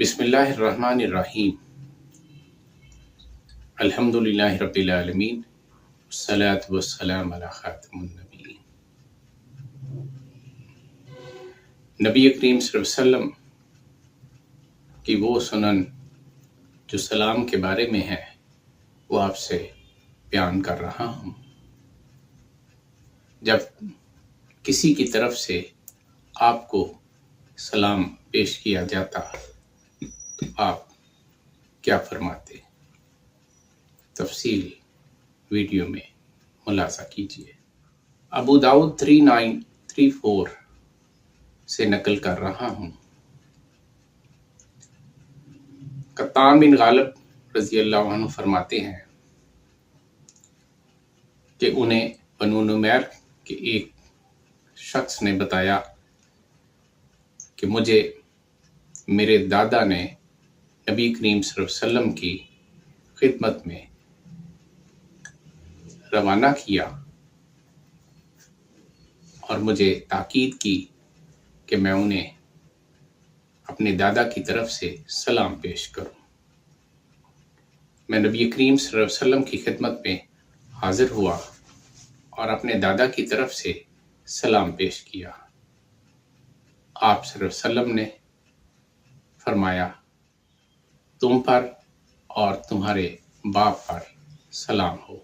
بسم اللہ الرحمن الرحیم الحمد للہ رب العالمین والصلاة والسلام علی خاتم النبیین۔ نبی کریم صلی اللہ علیہ وسلم کی وہ سنن جو سلام کے بارے میں ہے وہ آپ سے بیان کر رہا ہوں۔ جب کسی کی طرف سے آپ کو سلام پیش کیا جاتا تو آپ کیا فرماتے؟ تفصیل ویڈیو میں ملاحظہ کیجیے۔ ابو داؤد 3934 سے نقل کر رہا ہوں۔ قطان بن غالب رضی اللہ عنہ فرماتے ہیں کہ انہیں بنو نمیر کے ایک شخص نے بتایا کہ مجھے میرے دادا نے نبی کریم صلی اللہ علیہ وسلم کی خدمت میں روانہ کیا اور مجھے تاکید کی کہ میں انہیں اپنے دادا کی طرف سے سلام پیش کروں۔ میں نبی کریم صلی اللہ علیہ وسلم کی خدمت میں حاضر ہوا اور اپنے دادا کی طرف سے سلام پیش کیا۔ آپ صلی اللہ علیہ وسلم نے فرمایا، تم پر اور تمہارے باپ پر سلام ہو۔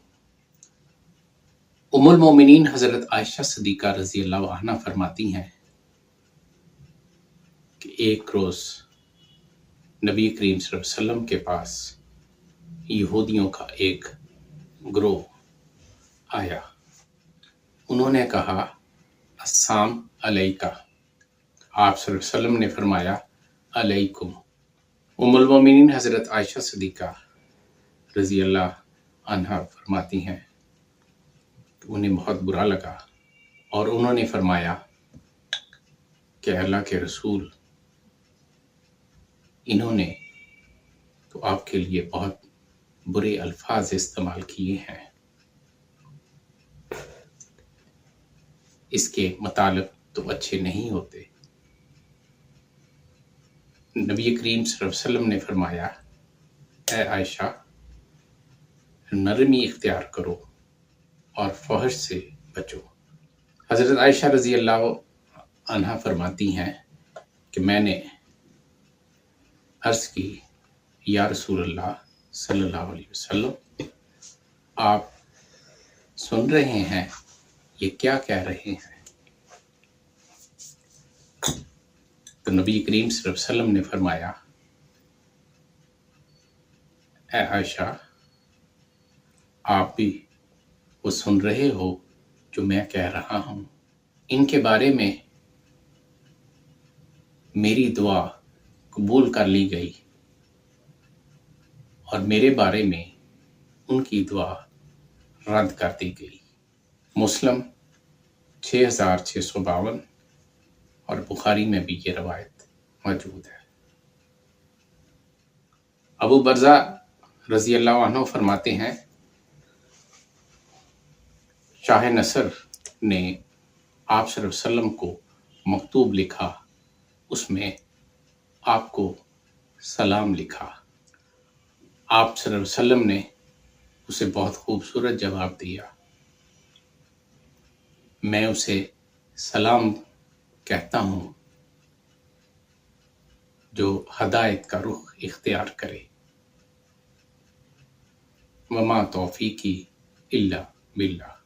ام المومنین حضرت عائشہ صدیقہ رضی اللہ عنہ فرماتی ہیں کہ ایک روز نبی کریم صلی اللہ علیہ وسلم کے پاس یہودیوں کا ایک گروہ آیا۔ انہوں نے کہا، السلام علیکہ۔ آپ صلی اللہ علیہ وسلم نے فرمایا، علیکم۔ ام المومنین حضرت عائشہ صدیقہ رضی اللہ عنہ فرماتی ہیں کہ انہیں بہت برا لگا اور انہوں نے فرمایا کہ اللہ کے رسول، انہوں نے تو آپ کے لیے بہت برے الفاظ استعمال کیے ہیں، اس کے مطالب تو اچھے نہیں ہوتے۔ نبی کریم صلی اللہ علیہ وسلم نے فرمایا، اے عائشہ، نرمی اختیار کرو اور فحش سے بچو۔ حضرت عائشہ رضی اللہ عنہا فرماتی ہیں کہ میں نے عرض کی، یا رسول اللہ صلی اللہ علیہ وسلم، آپ سن رہے ہیں یہ کیا کہہ رہے ہیں؟ تو نبی کریم صلی اللہ علیہ وسلم نے فرمایا، اے عائشہ، آپ بھی وہ سن رہے ہو جو میں کہہ رہا ہوں؟ ان کے بارے میں میری دعا قبول کر لی گئی اور میرے بارے میں ان کی دعا رد کر دی گئی۔ مسلم 6652 اور بخاری میں بھی یہ روایت موجود ہے۔ ابو برزہ رضی اللہ عنہ فرماتے ہیں، شاہ نصر نے آپ صلی اللہ علیہ وسلم کو مکتوب لکھا، اس میں آپ کو سلام لکھا۔ آپ صلی اللہ علیہ وسلم نے اسے بہت خوبصورت جواب دیا۔ میں اسے سلام کہتا ہوں جو ہدایت کا رخ اختیار کرے۔ وما توفیقی الا باللہ۔